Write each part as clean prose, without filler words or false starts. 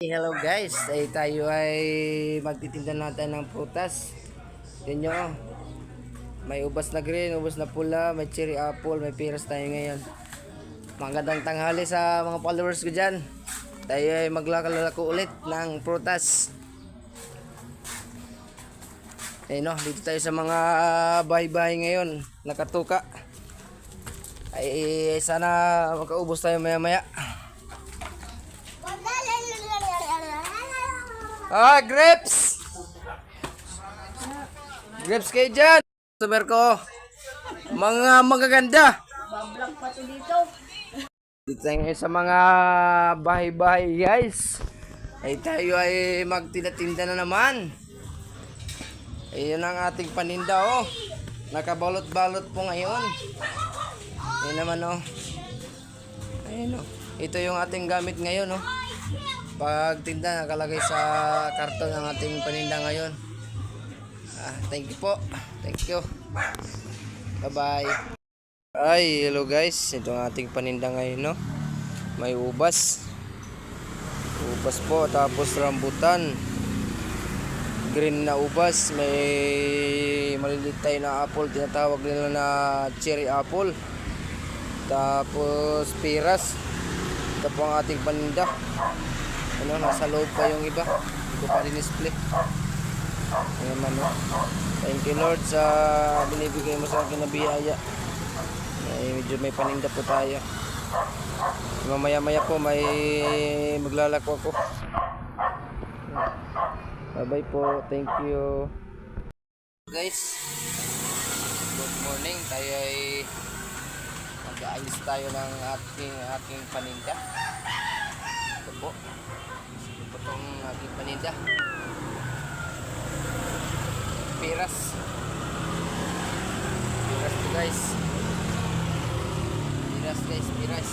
Hello guys, tayo ay magtitinda natin ng prutas. Tingnan nyo, may ubas na green, ubas na pula, may cherry apple, may pears tayo ngayon. Magandang tanghali sa mga followers ko dyan. Tayo ay maglakalako ulit ng prutas. Dito tayo sa mga bahay-bahay ngayon, nakatuka. Ay sana makaubos tayo maya-maya. Grapes! Grapes kayo dyan! Customer ko, mga magaganda. Bablog pa to dito. Dito tayo sa mga bahay-bahay guys. Tayo ay magtinda-tinda na naman. Ayun ang ating paninda Nakabalot-balot po ngayon. Ayun naman Ayun Ito yung ating gamit ngayon Pagtinda nakalagay sa karton ng ating paninda ngayon. Thank you po. Thank you. Bye-bye. Hello guys. Ito ang ating paninda ngayon May ubas. Ubas po, tapos rambutan. Green na ubas, may maliliit tayo na apple, tinatawag nila na cherry apple. Tapos peras. Ito po ang ating paninda. Nasa loob pa yung iba. Hindi ko pa rin-display. Ayan man Thank you Lord sa binibigay mo sa akin na biyaya. Medyo may paninda po tayo. Mamaya-maya po may maglalako ako. Bye-bye po. Thank you. Guys, good morning. Tayo ay mag-aayos tayo ng aking paninda. Ito po. Ito po itong aking paninda. Peras. Peras to guys. Peras guys, peras.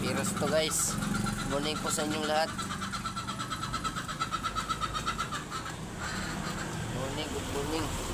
Peras to guys. Morning po sa inyong lahat. Morning, good morning.